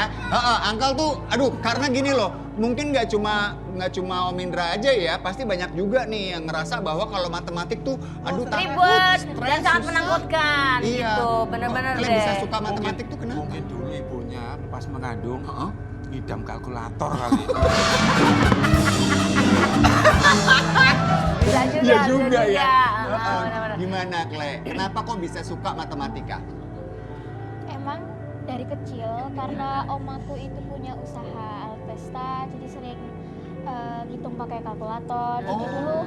ya. Angkal tuh, aduh, karena gini loh, mungkin nggak cuma Om Indra aja ya, pasti banyak juga nih yang ngerasa bahwa kalau matematik tuh, aduh takut, ribet stres, dan sangat susah. menakutkan Iya. gitu, bener-bener Kalian deh. bisa suka matematik tuh kenapa? Mungkin dulu ibunya pas mengandung, ngidam kalkulator kali. Bisa juga, Iya bisa juga ya. bener-bener. Gimana, Kle? Kenapa kok bisa suka matematika? Emang dari kecil karena omaku itu punya usaha Alpesta, jadi sering ngitung pakai kalkulator. Jadi dulu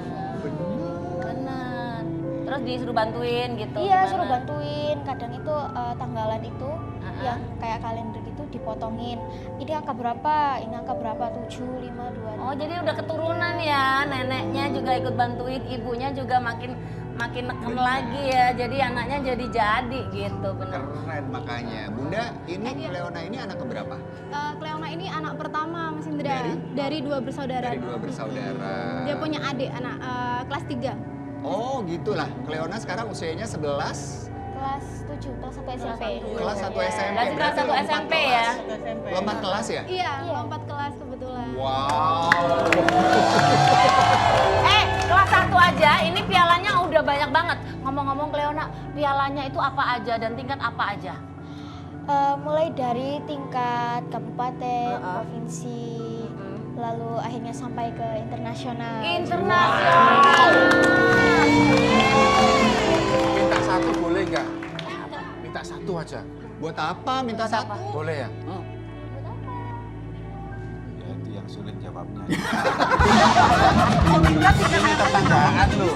Bener. Terus disuruh bantuin gitu. iya gimana? suruh bantuin. Kadang itu tanggalan itu yang kayak kalender gitu dipotongin. Ini angka berapa? Ini angka berapa? 7, 5, 2. Oh jadi udah keturunan ya, neneknya juga ikut bantuin, ibunya juga makin neken lagi ya, jadi anaknya jadi gitu, bener. Keren makanya. Bunda, ini Leona ini anak keberapa? Cleona ini anak pertama Mas Indra dari 2 bersaudara. Dari 2 bersaudara. Dia punya adik anak kelas 3. Oh gitulah. Leona sekarang usianya 11. Kelas 7, kelas 1 SMP. Kelas 1 SMP. Berarti kelas 1 lompat SMP kelas. ya? Lompat kelas ya? Iya, lompat kelas kebetulan. Wow. Kelas 1 aja, ini pialanya udah banyak banget. Ngomong-ngomong Cleona, pialanya itu apa aja dan tingkat apa aja? Mulai dari tingkat kabupaten, provinsi, lalu akhirnya sampai ke internasional. Internasional. Minta satu boleh nggak? Minta satu aja. Buat apa minta satu? Boleh ya? Ya itu yang sulit jawabnya. Ini tetanggaan loh.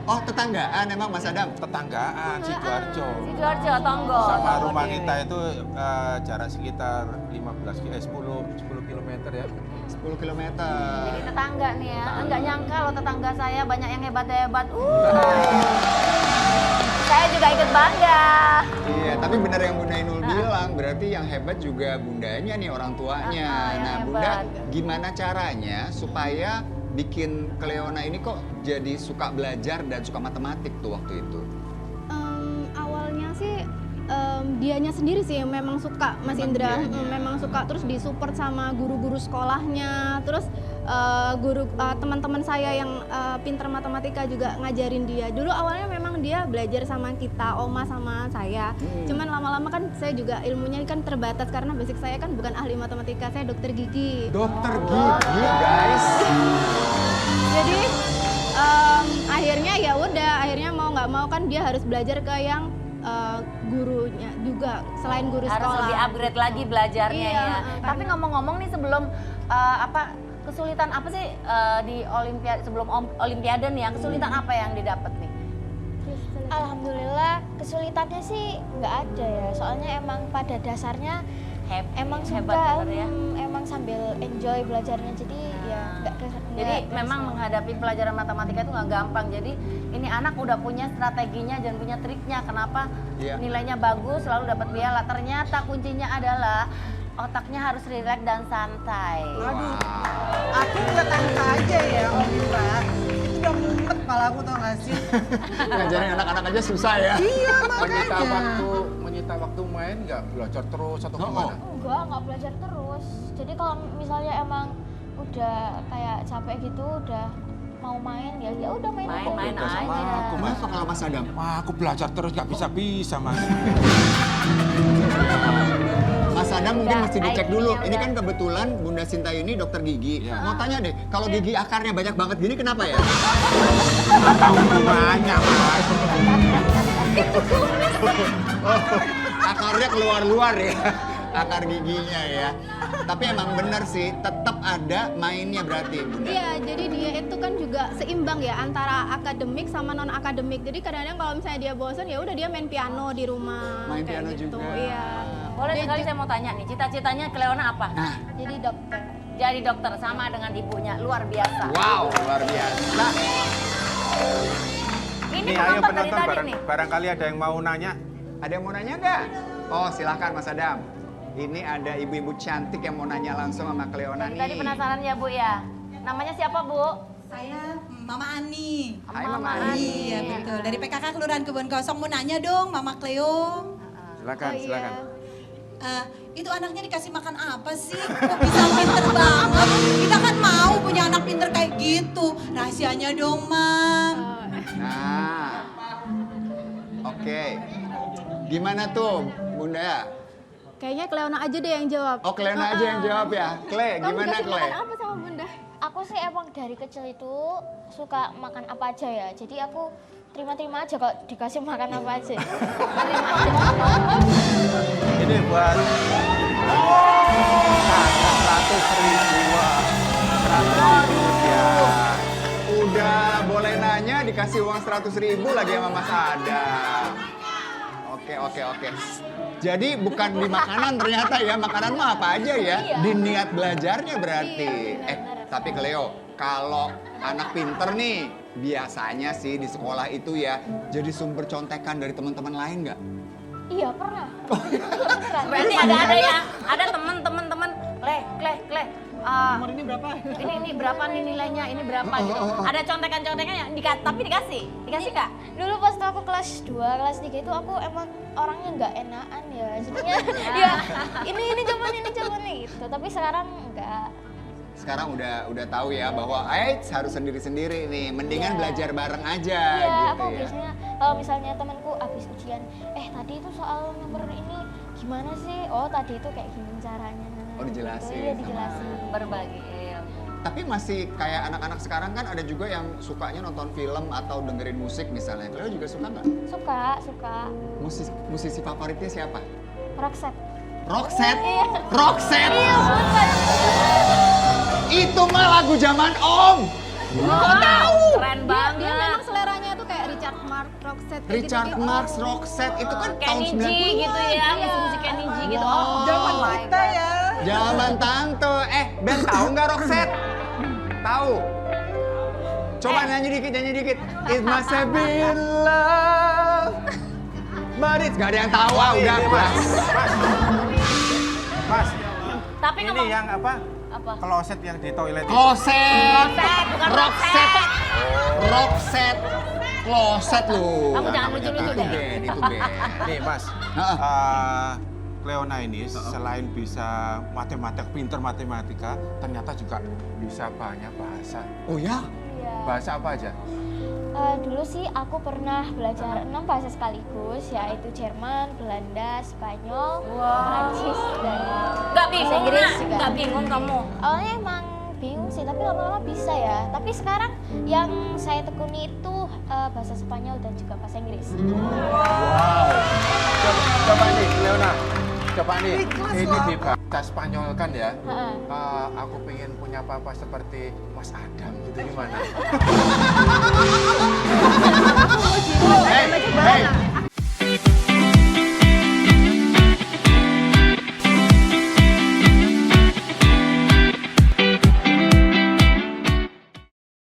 Oh tetanggaan emang Mas Adam? Tetanggaan Sidoarjo. Sidoarjo, Tonggo. Sama rumah Tonggo kita Dewi. itu jarak sekitar 10 kilometer ya. 10 km. Jadi tetangga nih ya, enggak nyangka loh tetangga saya banyak yang hebat-hebat. Saya juga ikut bangga. Iya, tapi benar yang Bunda Inul bilang, berarti yang hebat juga bundanya nih, orang tuanya. yang Nah, hebat. Bunda, gimana caranya supaya bikin Cleona ini kok jadi suka belajar dan suka matematik tuh waktu itu? Awalnya sih dianya sendiri sih yang memang suka Mas Memang Indra. dianya. Memang suka, terus disupport sama guru-guru sekolahnya. Terus teman-teman saya yang pinter matematika juga ngajarin dia. Dulu awalnya memang dia belajar sama kita, Oma sama saya. Cuman lama-lama kan saya juga ilmunya kan terbatas karena basic saya kan bukan ahli matematika, saya dokter gigi. Dokter gigi, guys. Jadi akhirnya ya udah, akhirnya mau nggak mau kan dia harus belajar ke yang gurunya juga selain guru Harus sekolah. lebih upgrade lagi belajarnya Iya, ya. karena- Tapi ngomong-ngomong nih sebelum kesulitan apa sih di olimpiade sebelum olimpiade nih, kesulitan apa yang didapat nih? Alhamdulillah kesulitannya sih nggak ada ya. Soalnya emang pada dasarnya emang hebat suka, bener ya. emang sambil enjoy belajarnya. Jadi ya nggak Jadi memang menghadapi pelajaran matematika itu nggak gampang. Jadi ini anak udah punya strateginya dan punya triknya. Kenapa Iya. nilainya bagus, selalu dapat piala. Ternyata kuncinya adalah otaknya harus rileks dan santai. Aduh, aku udah tangka aja ya Om Indra. Itu udah mumet kepala aku tau gak sih? Ngajarin anak-anak aja susah ya. Iya Menyita waktu main nggak belajar terus atau Oh, gimana? nggak belajar terus. Jadi kalau misalnya emang udah kayak capek gitu, udah mau main ya udah main Main-main Beda sama aja. aku, Mas. Kenapa kalau Mas Adam? Wah, aku belajar terus nggak bisa-bisa, Mas. Mas Adam mungkin mesti dicek dulu. IQ-nya Ini udah. kan kebetulan Bunda Sinta ini dokter gigi. Iya. Mau tanya deh, kalau gigi akarnya banyak banget gini kenapa ya? Nggak tahu hubungannya, Mas. Akarnya keluar-luar ya, akar giginya ya. Tapi emang bener sih, tetap ada mainnya berarti Bunda. Iya, jadi dia itu kan juga seimbang ya antara akademik sama non akademik. Jadi kadang-kadang kalau misalnya dia bosan ya udah dia main piano di rumah. Main kayak piano gitu. juga. Iya. Boleh Dia sekali saya mau tanya nih, cita-citanya Cleona apa? Nah, Jadi dokter. Jadi dokter sama dengan ibunya, luar biasa. wow, luar biasa. Ini Nih, ayo penonton dari penonton, tadi nih. barangkali ada yang mau nanya. Ada yang mau nanya nggak? Oh silahkan Mas Adam. Ini ada ibu-ibu cantik yang mau nanya langsung sama Cleona Dari nih. tadi penasaran ya Bu ya. Namanya siapa Bu? Saya Mama Ani. Hai Mama Ani. Iya betul. Dari PKK Kelurahan Kebon Kosong mau nanya dong Mama Cleo. Silakan, silakan. Itu anaknya dikasih makan apa sih? Kok bisa pinter banget? Kita kan mau punya anak pinter kayak gitu. Rahasianya dong, Mam. Nah, oke. Gimana tuh, Bunda? Kayaknya Cleona aja deh yang jawab. Oh, Cleona aja yang jawab ya. Cle, Kamu gimana dikasih Cle? makan apa sama Bunda? Aku sih emang dari kecil itu suka makan apa aja ya. Jadi aku terima-terima aja kalau dikasih makan apa aja. Terima aja. Ini buat 100.000 Wak. 100.000 ya. Udah boleh nanya dikasih uang 100.000 lagi sama Mas Adam. Oke. Jadi bukan di makanan ternyata ya, makanan mah apa aja ya. Di niat belajarnya berarti. Tapi Cleo, kalau anak pinter nih, biasanya sih di sekolah itu ya jadi sumber contekan dari teman-teman lain nggak? Iya pernah. Berarti ada temen-temen, Kle. Nomor ini berapa? Ini berapa nih nilainya? Ini berapa gitu. Ada contekan-contekannya, tapi dikasih nggak? Dulu pas aku kelas 2, kelas 3 itu aku emang orangnya nggak enakan ya. Jadinya ya ini coba nih gitu. Tapi sekarang enggak. Sekarang udah tahu ya bahwa harus sendiri-sendiri nih, mendingan Iya. belajar bareng aja Iya, gitu aku ya. biasanya kalau misalnya temanku habis ujian, tadi itu soal nomor ini gimana sih? Oh, tadi itu kayak gini caranya. Oh, dijelasin Iya, sama- dijelasin. Berbagi ilmu. Tapi masih kayak anak-anak sekarang kan ada juga yang sukanya nonton film atau dengerin musik misalnya. Cleo juga suka nggak? Suka. Musisi favoritnya siapa? Roxette. Roxette? Iya. Roxette? Iya, bukan. Itu mah lagu zaman Om! Keren Dia banget. memang seleranya tuh kayak Richard Marx, Roxette kayak Richard gitu-gitu. Marx, Roxette, itu kan tahun Kenny G 90-an. gitu ya, musik Kenny G gitu. Zaman my kita God. ya. Zaman tante. Ben tahu nggak Roxette? Tahu? Coba nyanyi dikit. It must have been love. But it's gak ada yang tahu, udah. Mas, Tapi ini ngomong yang apa? apa? Kloset yang di toilet. Kloset. Bukan Roxette. Roxette. Kloset lu. Kamu jangan lucu-lucu Itu deh. Ben, itu Ben. Nih Mas, Heeh. Cleona ini selain bisa pinter matematika, ternyata juga bisa banyak bahasa. Oh ya? Iya. Bahasa apa aja? Dulu sih aku pernah belajar 6 bahasa sekaligus, yaitu Jerman, Belanda, Spanyol, Prancis, dan Gak bingung bahasa Inggris nggak? juga. Gak bingung kamu? Awalnya emang bingung sih, tapi lama-lama bisa ya. Tapi sekarang yang saya tekuni itu bahasa Spanyol dan juga bahasa Inggris. Wow. Coba nih, Cleona. Coba nih, Ikhlas ini loh. di bahasa Spanyol kan ya. Heeh. Aku pengen punya papa seperti Mas Adam, gitu gimana? Hey,